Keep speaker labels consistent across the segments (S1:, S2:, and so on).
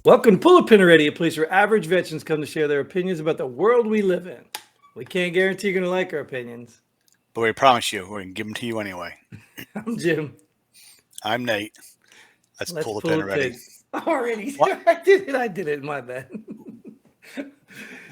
S1: Welcome to Pull a Pin Already, a place where average veterans come to share their opinions about the world we live in. We can't guarantee you're going to like our opinions.
S2: But we promise you, we're going to give them to you anyway.
S1: I'm Jim.
S2: I'm Nate. Let's
S1: Let's
S2: pull the
S1: pull
S2: pin
S1: a
S2: already.
S1: pin. Already.
S2: What?
S1: I did it. My bad.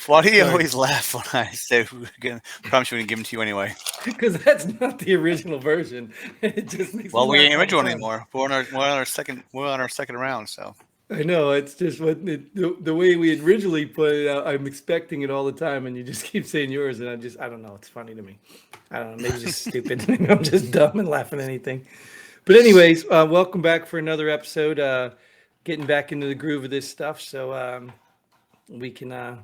S2: Why do you
S1: Sorry.
S2: always laugh when I say we're going to promise you we're going to give them to you anyway?
S1: Because that's not the original version. It just makes
S2: Well,
S1: me
S2: we
S1: laugh
S2: ain't
S1: all the
S2: original
S1: time.
S2: anymore. We're on our second round. So
S1: I know, it's just the way we originally put it out. I'm expecting it all the time, and you just keep saying yours, and I don't know. It's funny to me. I don't know. Maybe it's just stupid. Maybe I'm just dumb and laughing at anything. But anyways, welcome back for another episode. Getting back into the groove of this stuff, so we can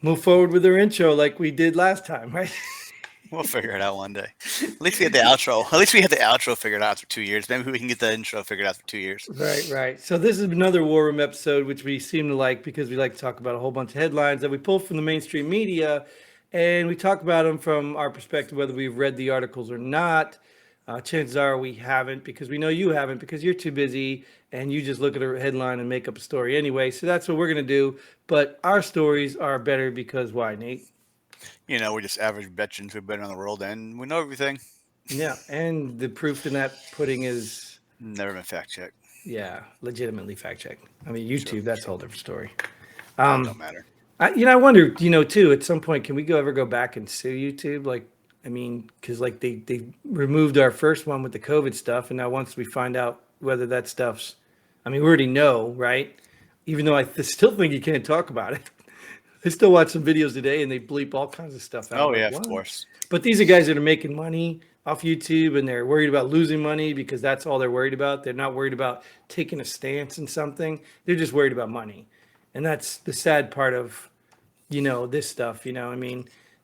S1: move forward with our intro like we did last time, right?
S2: we'll figure it out one day. At least we had the outro. At least we had the outro figured out after 2 years. Maybe we can get the intro figured out for 2 years.
S1: Right. So this is another War Room episode, which we seem to like because we like to talk about a whole bunch of headlines that we pull from the mainstream media, and we talk about them from our perspective, whether we've read the articles or not. Chances are we haven't, because we know you haven't, because you're too busy and you just look at a headline and make up a story anyway. So that's what we're going to do. But our stories are better because why, Nate?
S2: We're just average veterans who've been around the world and we know everything.
S1: Yeah. And the proof in that pudding is,
S2: Never been fact checked.
S1: yeah, legitimately fact checked. I mean, YouTube, that's a whole different story.
S2: Don't matter.
S1: I wonder, too, at some point, can we ever go back and sue YouTube? Because they removed our first one with the COVID stuff, and now once we find out whether that stuff's, we already know, right? Even though I still think you can't talk about it. I still watch some videos today, and they bleep all kinds of stuff out.
S2: Oh, yeah, of course.
S1: But these are guys that are making money off YouTube, and they're worried about losing money because that's all they're worried about. They're not worried about taking a stance in something. They're just worried about money. And that's the sad part of, this stuff,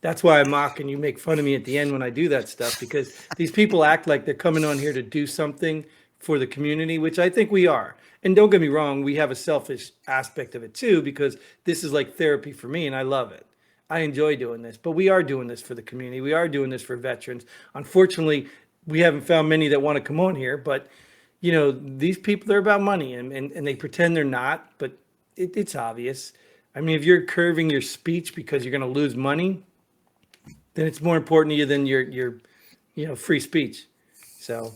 S1: That's why I mock and you make fun of me at the end when I do that stuff, because these people act like they're coming on here to do something for the community, which I think we are. And don't get me wrong, we have a selfish aspect of it too, because this is like therapy for me and I love it. I enjoy doing this, but we are doing this for the community. We are doing this for veterans. Unfortunately, we haven't found many that want to come on here, but these people, they're about money and they pretend they're not, but it's obvious. If you're curving your speech because you're going to lose money, then it's more important to you than your free speech. So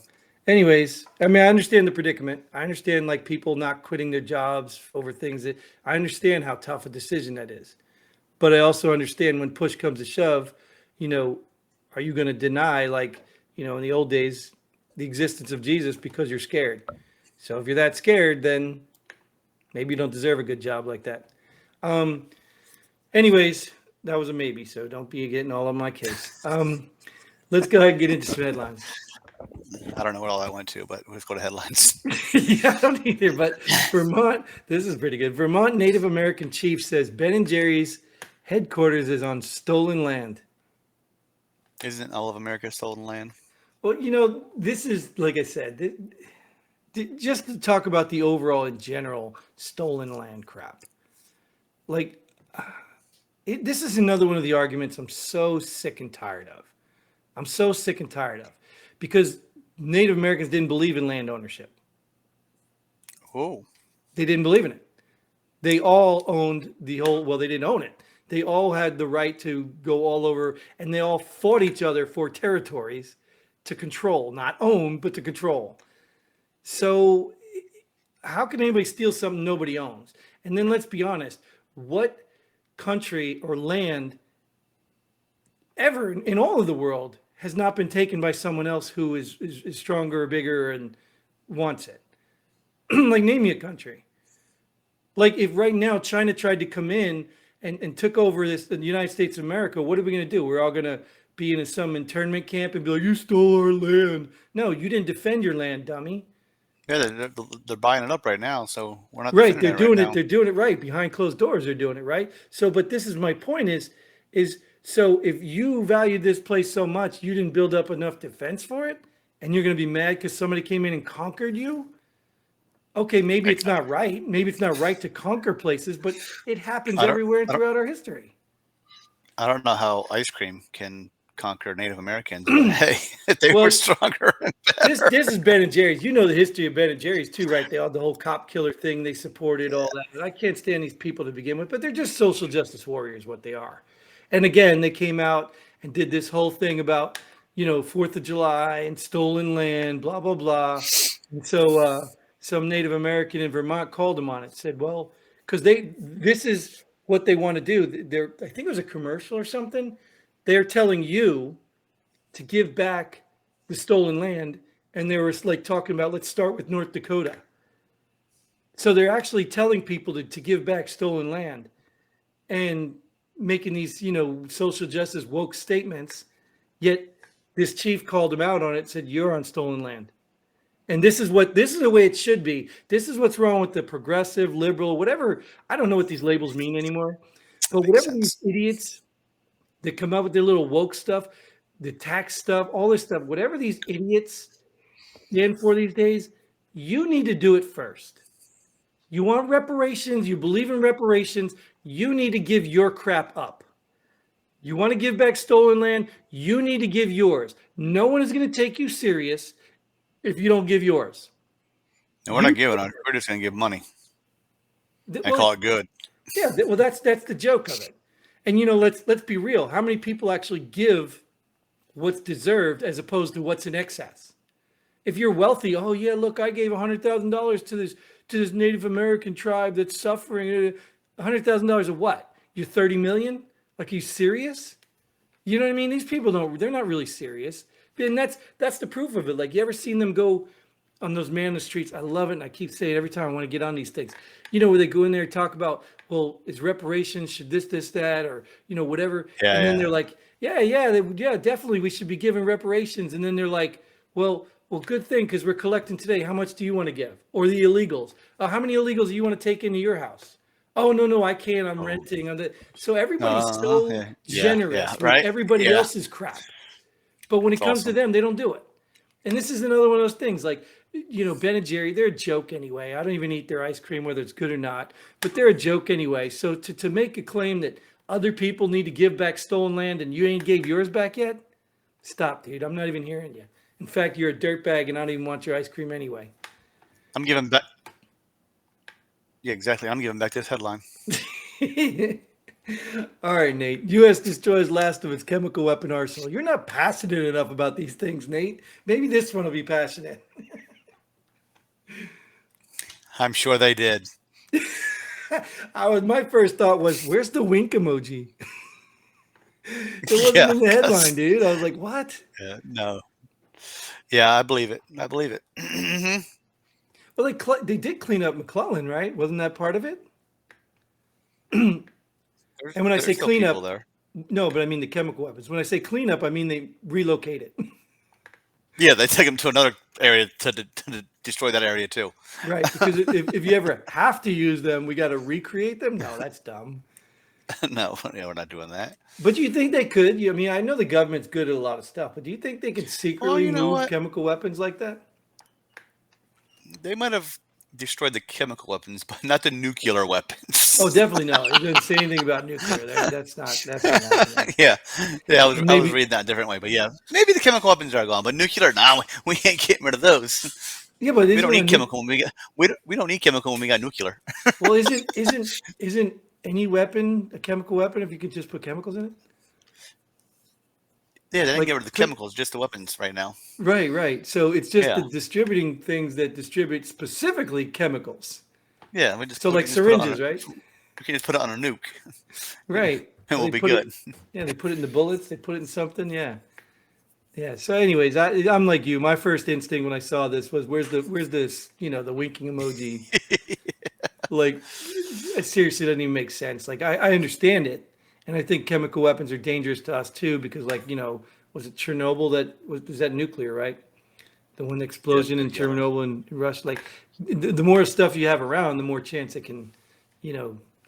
S1: anyways, I understand the predicament. I understand people not quitting their jobs over things I understand how tough a decision that is. But I also understand when push comes to shove, are you going to deny, in the old days, the existence of Jesus because you're scared? So if you're that scared, then maybe you don't deserve a good job like that. Anyways, that was a maybe, so don't be getting all on my case. Let's go ahead and get into some headlines.
S2: I don't know what all I went to, but let's go to headlines.
S1: Yeah, I don't either, but Vermont, this is pretty good. Vermont Native American chief says Ben & Jerry's headquarters is on stolen land.
S2: Isn't all of America stolen land?
S1: Well, this is, like I said, just to talk about the overall in general stolen land crap. This is another one of the arguments I'm so sick and tired of. Because Native Americans didn't believe in land ownership.
S2: Oh.
S1: They didn't believe in it. They all owned the whole, well, they didn't own it. They all had the right to go all over, and they all fought each other for territories to control, not own, but to control. So how can anybody steal something nobody owns? And then let's be honest, what country or land ever in all of the world has not been taken by someone else who is stronger or bigger and wants it? Name me a country. If right now China tried to come in and took over the United States of America, what are we going to do? We're all going to be in some internment camp and be like, you stole our land. No, you didn't defend your land, dummy.
S2: Yeah, they're buying it up right now, so we're not
S1: right. They're doing
S2: it.
S1: Right, they're doing it right behind closed doors. They're doing it right. So, but this is my point: is so if you value this place so much, you didn't build up enough defense for it, and you're going to be mad because somebody came in and conquered you. Okay, maybe it's not right. Maybe it's not right to conquer places, but it happens everywhere throughout our history.
S2: I don't know how ice cream can conquer Native Americans, but hey, they were
S1: Well,
S2: stronger and
S1: this
S2: better.
S1: is Ben and Jerry's. You know the history of Ben and Jerry's too, right? They all the whole cop killer thing. They supported all that. And I can't stand these people to begin with, but they're just social justice warriors, what they are. And again, they came out and did this whole thing about 4th of July and stolen land, blah blah blah. And so some Native American in Vermont called them on it. Said, well, because this is what they want to do. I think it was a commercial or something. They're telling you to give back the stolen land, and they were like talking about, let's start with North Dakota. So they're actually telling people to give back stolen land and making these social justice woke statements. Yet this chief called him out on it, said you're on stolen land. And this is the way it should be. This is what's wrong with the progressive, liberal, whatever. I don't know what these labels mean anymore, but
S2: Makes
S1: whatever these
S2: sense.
S1: idiots that come up with their little woke stuff, the tax stuff, all this stuff, whatever these idiots stand for these days, you need to do it first. You want reparations, you believe in reparations, you need to give your crap up. You want to give back stolen land, you need to give yours. No one is going to take you serious if you don't give yours.
S2: And we're not giving it. We're just going to give money and
S1: Well,
S2: call it good.
S1: yeah, well, that's the joke of it. And let's be real. How many people actually give what's deserved as opposed to what's in excess? If you're wealthy, oh yeah, look, I gave $100,000 to this Native American tribe that's suffering. $100,000 of what? You're 30 million? Like, are you serious? You know what I mean? These people they're not really serious. And that's the proof of it. Like, you ever seen them go on those man in the streets? I love it, and I keep saying it every time I want to get on these things. Where they go in there and talk about, well, is reparations, should this, that, or whatever.
S2: Yeah,
S1: And then
S2: yeah.
S1: they're like, yeah, definitely we should be giving reparations. And then they're like, well, good thing, because we're collecting today. How much do you want to give? Or the illegals? How many illegals do you want to take into your house? Oh, no, I can't. I'm renting. So everybody's so
S2: Yeah,
S1: generous with
S2: right.
S1: everybody
S2: Yeah.
S1: else's crap. But when it comes to
S2: awesome.
S1: them, they don't do it. And this is another one of those things. Like, Ben and Jerry, they're a joke anyway. I don't even eat their ice cream, whether it's good or not. But they're a joke anyway. So to make a claim that other people need to give back stolen land and you ain't gave yours back yet, stop, dude. I'm not even hearing you. In fact, you're a dirtbag and I don't even want your ice cream anyway.
S2: I'm giving back. Yeah, exactly. I'm giving back this headline.
S1: All right, Nate. U.S. destroys last of its chemical weapon arsenal. You're not passionate enough about these things, Nate. Maybe this one will be passionate.
S2: I'm sure they did.
S1: My first thought was, where's the wink emoji? It wasn't in the headline, dude. I was like, what?
S2: No. Yeah, I believe it. I believe it. Mm-hmm.
S1: Well, they did clean up McClellan, right? Wasn't that part of it? And when I say clean up, no, but I mean the chemical weapons. When I say clean up, I mean they relocate it.
S2: Yeah, they take them to another area to destroy that area too.
S1: Right, because if you ever have to use them, we got to recreate them. No, that's dumb.
S2: No, we're not doing that.
S1: But do you think they could? I mean, I know the government's good at a lot of stuff, but do you think they could secretly move chemical weapons like that?
S2: They might have destroyed the chemical weapons, but not the nuclear weapons.
S1: Oh, definitely no. It didn't say anything about nuclear. That's not happening.
S2: Yeah. I was reading that a different way, but yeah, maybe the chemical weapons are gone, but nuclear, no, we ain't getting rid of those.
S1: Yeah, but
S2: we don't need chemical when we don't need chemical when we got nuclear.
S1: Well, isn't any weapon a chemical weapon if you could just put chemicals in it?
S2: Yeah, they didn't get rid of the chemicals, just the weapons right now.
S1: Right. So it's just the distributing things that distribute specifically chemicals.
S2: Yeah, we just
S1: like syringes, right?
S2: We can just put it on a nuke.
S1: Right.
S2: And we'll be good.
S1: They put it in the bullets. They put it in something. Yeah. So, anyways, I'm like you. My first instinct when I saw this was, where's this? The winking emoji. Like, it seriously doesn't even make sense. Like, I understand it, and I think chemical weapons are dangerous to us too because, like, was it Chernobyl was that nuclear, right? The one explosion in Chernobyl and Russia. Like, the more stuff you have around, the more chance it can,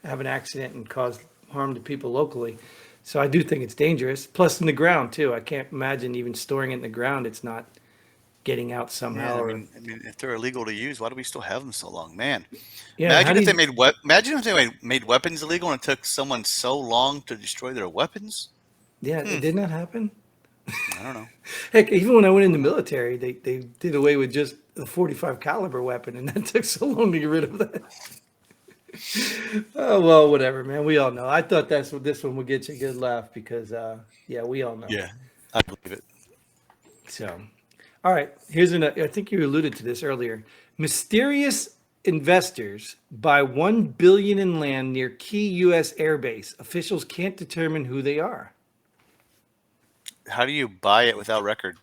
S1: have an accident and cause harm to people locally. So I do think it's dangerous. Plus in the ground too. I can't imagine even storing it in the ground. It's not getting out somehow.
S2: Yeah, I mean, if they're illegal to use, why do we still have them so long, man?
S1: Yeah,
S2: imagine if they made weapons illegal and it took someone so long to destroy their weapons.
S1: Yeah, Didn't that happen?
S2: I don't know.
S1: Heck, even when I went in the
S2: Who knows?
S1: military, they did away with just the 45 caliber weapon, and that took so long to get rid of that. Oh well, whatever, man. We all know. I thought that's what this one would get you a good laugh because, yeah, we all know.
S2: Yeah, I believe it.
S1: So, all right, here's another. I think you alluded to this earlier. Mysterious investors buy 1 billion in land near key U.S. airbase. Officials can't determine who they are.
S2: How do you buy it without record?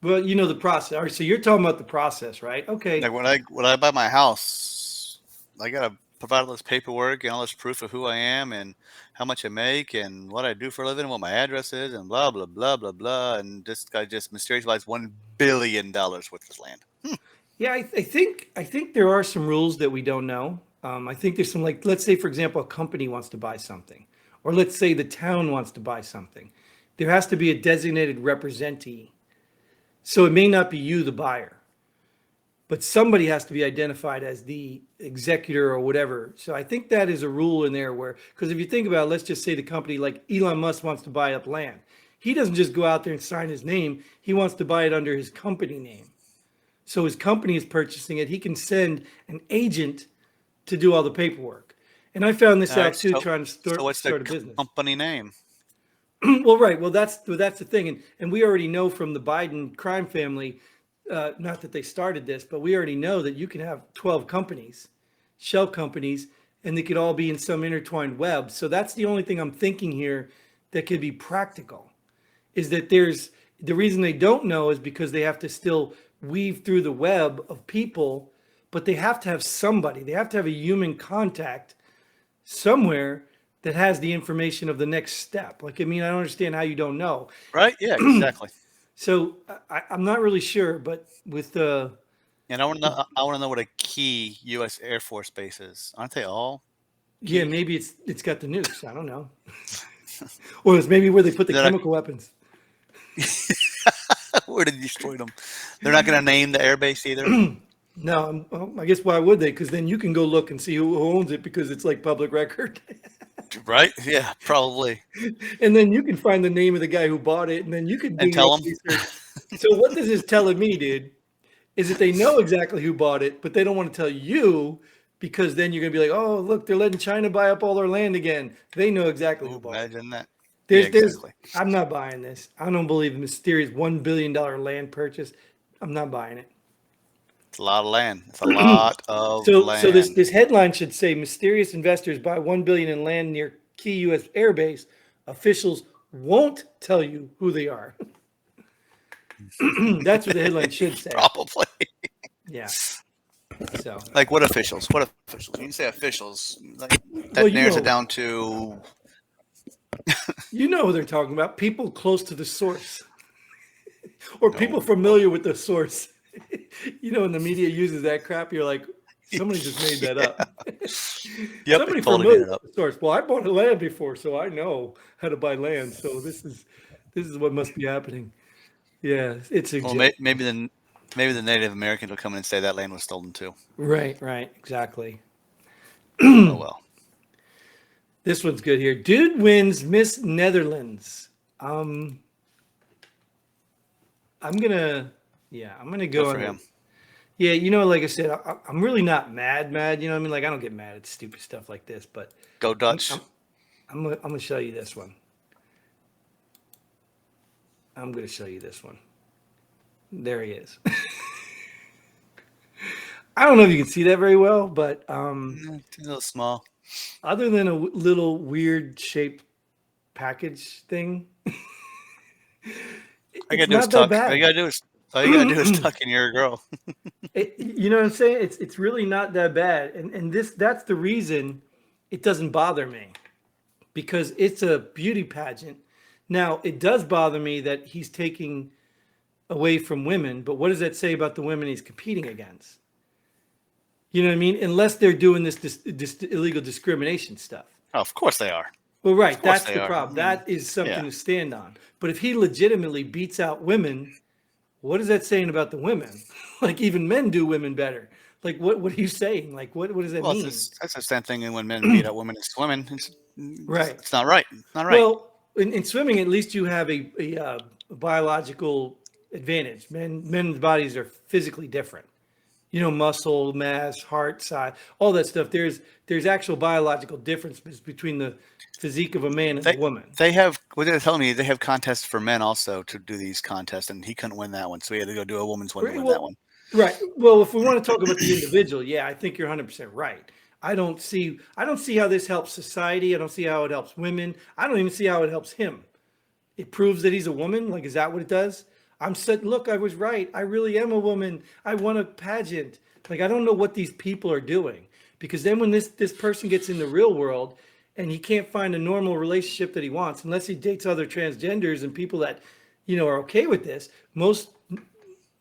S1: Well, you know the process. All right, so you're talking about the process, right? Okay.
S2: Like when I buy my house, I gotta provide all this paperwork and all this proof of who I am and how much I make and what I do for a living, what my address is, and blah blah blah blah blah. And this guy just mysteriously buys $1 billion worth of land.
S1: Yeah, I think there are some rules that we don't know. I think there's some, like, let's say for example a company wants to buy something, or let's say the town wants to buy something. There has to be a designated representee. So it may not be you, the buyer, but somebody has to be identified as the executor or whatever. So I think that is a rule in there where, because if you think about it, let's just say the company like Elon Musk wants to buy up land. He doesn't just go out there and sign his name. He wants to buy it under his company name. So his company is purchasing it. He can send an agent to do all the paperwork. And I found this
S2: All
S1: out
S2: right,
S1: too,
S2: so
S1: trying to
S2: so what's the
S1: start a business.
S2: company name?
S1: Well, right. Well, that's the thing, and we already know from the Biden crime family, not that they started this, but we already know that you can have 12 companies, shell companies, and they could all be in some intertwined web. So that's the only thing I'm thinking here that could be practical. Is that there's the reason they don't know is because they have to still weave through the web of people, but they have to have somebody. They have to have a human contact somewhere that has the information of the next step. Like, I mean, I don't understand how you don't know.
S2: Right? Yeah, exactly.
S1: So I'm not really sure, but with the,
S2: And I want to know. I want to know what a key U.S. Air Force base is. Aren't they all
S1: yeah,
S2: key?
S1: maybe it's got the nukes. I don't know. Or it's maybe where they put the
S2: They're not,
S1: chemical weapons.
S2: where did you destroy them? They're not going to name the air base either.
S1: No, well, I guess why would they? Because then you can go look and see who owns it because it's like public record.
S2: Right? Yeah, probably.
S1: And then you can find the name of the guy who bought it, and then you can do
S2: And
S1: your
S2: tell
S1: own
S2: them.
S1: research. So what this is telling me, dude, is that they know exactly who bought it, but they don't want to tell you because then you're gonna be like, oh, look, they're letting China buy up all their land again. They know exactly who
S2: Oh,
S1: bought it.
S2: imagine that. Yeah,
S1: There's,
S2: exactly.
S1: I'm not buying this. I don't believe in mysterious $1 billion land purchase. I'm not buying it.
S2: It's a lot of land. It's a lot of
S1: So this
S2: land.
S1: this headline should say mysterious investors buy 1 billion in land near key U.S. airbase. Officials won't tell you who they are. That's what the headline should say.
S2: Probably.
S1: Yeah. So
S2: Like what officials? What officials? When you say officials, like that
S1: well,
S2: narrows it down to
S1: you know who they're talking about. People close to the source, or people
S2: no.
S1: familiar with the source. You know, when the media uses that crap, you're like, somebody just made that
S2: Yeah.
S1: up.
S2: Yep,
S1: Somebody
S2: it totally made
S1: familiar
S2: it
S1: with
S2: up.
S1: the source. Well, I bought land before, so I know how to buy land. So this is what must be happening. Yeah, it's a
S2: Well,
S1: joke.
S2: maybe the Native Americans will come in and say that land was stolen too.
S1: Right, exactly.
S2: Oh well.
S1: This one's good here. Dude wins Miss Netherlands. Um, I'm gonna
S2: Good
S1: go
S2: for
S1: on
S2: him.
S1: it. Yeah, you know, like I said, I'm really not mad. You know what I mean? Like, I don't get mad at stupid stuff like this, but
S2: Go
S1: I'm,
S2: Dutch.
S1: I'm, I'm gonna show you this one. I'm gonna show you this one. There he is. I don't know if you can see that very well, but
S2: It's a little small.
S1: other than a little weird shaped package thing,
S2: All you
S1: it's
S2: gotta do is
S1: not that
S2: tuck. All you
S1: bad.
S2: gotta do is all you gotta do is tuck in your girl.
S1: You know what I'm saying? It's really not that bad, and that's the reason it doesn't bother me because it's a beauty pageant. Now it does bother me that he's taking away from women, but what does that say about the women he's competing against? You know what I mean? Unless they're doing this illegal discrimination stuff.
S2: Oh, of course they are.
S1: Well,
S2: Of
S1: right,
S2: course
S1: that's
S2: they
S1: the
S2: are. I
S1: problem.
S2: mean,
S1: That is something
S2: yeah.
S1: to stand on. But if he legitimately beats out women, what is that saying about the women? Like even men do women better. Like what are you saying? Like what does that
S2: Well,
S1: mean?
S2: that's the same thing when men beat up women. It's women.
S1: Right.
S2: It's not right. It's not right.
S1: Well, in swimming, at least you have a biological advantage. Men's bodies are physically different. Muscle mass, heart size, all that stuff. There's actual biological differences between the physique of a man and a
S2: They
S1: woman.
S2: they have what they're telling me. They have contests for men also to do these contests, and he couldn't win that one, so he had to go do a woman's one to win that one.
S1: Right. Well, if we want to talk about the individual, yeah, I think you're 100% right. I don't see how this helps society. I don't see how it helps women. I don't even see how it helps him. It proves that he's a woman. Like, is that what it does? I'm said, look, I was right. I really am a woman. I won a pageant. Like, I don't know what these people are doing, because then when this person gets in the real world and he can't find a normal relationship that he wants, unless he dates other transgenders and people that, are okay with this, most,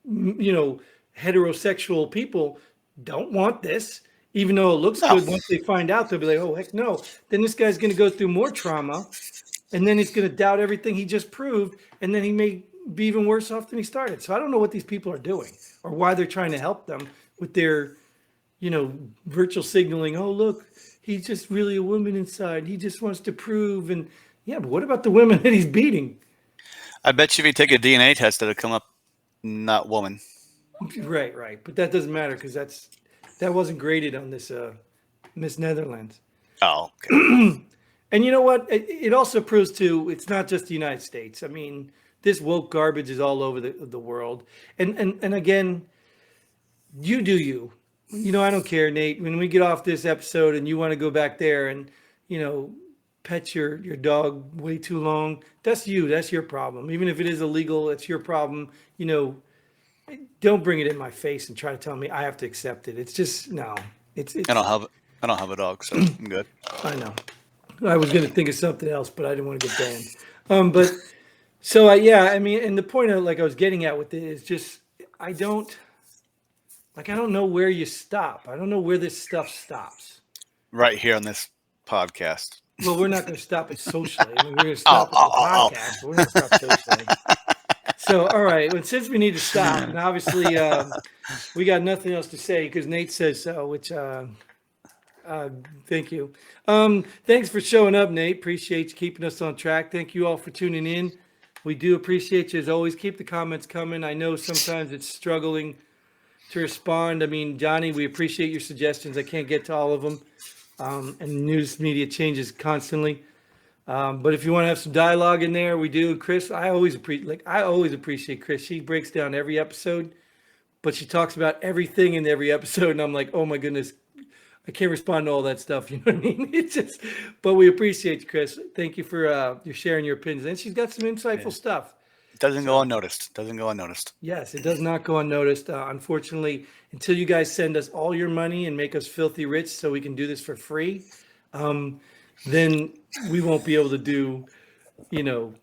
S1: heterosexual people don't want this, even though it looks
S2: No.
S1: good. Once they find out, they'll be like, oh, heck no. Then this guy's going to go through more trauma, and then he's going to doubt everything he just proved, and then he may be even worse off than he started. So I don't know what these people are doing or why they're trying to help them with their, virtual signaling. Oh, look, he's just really a woman inside. He just wants to prove. And yeah, but what about the women that he's beating?
S2: I bet you if you take a DNA test, it'll come up not woman.
S1: Right. But that doesn't matter, because that wasn't graded on this Miss Netherlands.
S2: Oh, okay.
S1: And you know what? It also proves too, it's not just the United States. I mean, this woke garbage is all over the world. And again, you do you. I don't care, Nate. When we get off this episode and you want to go back there and, pet your dog way too long, that's you. That's your problem. Even if it is illegal, it's your problem. Don't bring it in my face and try to tell me I have to accept it. It's just, no. It's
S2: I don't have a dog, so I'm good.
S1: I know. I was going to think of something else, but I didn't want to get banned. But so yeah, I mean, and the point of, like, I was getting at with it is just, I don't know where you stop. I don't know where this stuff stops.
S2: Right here on this podcast.
S1: Well, we're not going to stop it socially. I mean, we're going to stop the podcast, but we're not going to stop socially. So, all right. Well, since we need to stop, and obviously we got nothing else to say because Nate says so, which thank you. Thanks for showing up, Nate. Appreciate you keeping us on track. Thank you all for tuning in. We do appreciate you as always. Keep the comments coming. I know sometimes it's struggling to respond. I mean, Johnny, we appreciate your suggestions. I can't get to all of them. And news media changes constantly. But if you want to have some dialogue in there, we do. Chris, I always appreciate Chris. She breaks down every episode, but she talks about everything in every episode. And I'm like, oh my goodness, I can't respond to all that stuff. You know what I mean? It's just, but we appreciate you, Chris. Thank you for your sharing your opinions. And she's got some insightful stuff.
S2: It doesn't go unnoticed.
S1: Yes, it does not go unnoticed. Unfortunately, until you guys send us all your money and make us filthy rich so we can do this for free, then we won't be able to do,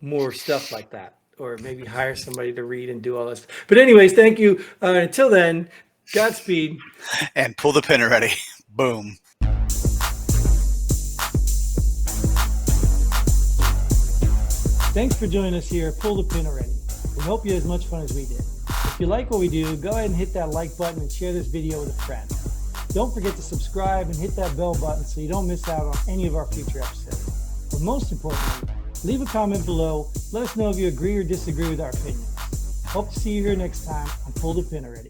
S1: more stuff like that, or maybe hire somebody to read and do all this. But anyways, thank you. Until then, Godspeed.
S2: And pull the pin already. Boom.
S1: Thanks for joining us here at Pull the Pin Already. We hope you had as much fun as we did. If you like what we do, go ahead and hit that like button and share this video with a friend. Don't forget to subscribe and hit that bell button so you don't miss out on any of our future episodes. But most importantly, leave a comment below. Let us know if you agree or disagree with our opinions. Hope to see you here next time on Pull the Pin Already.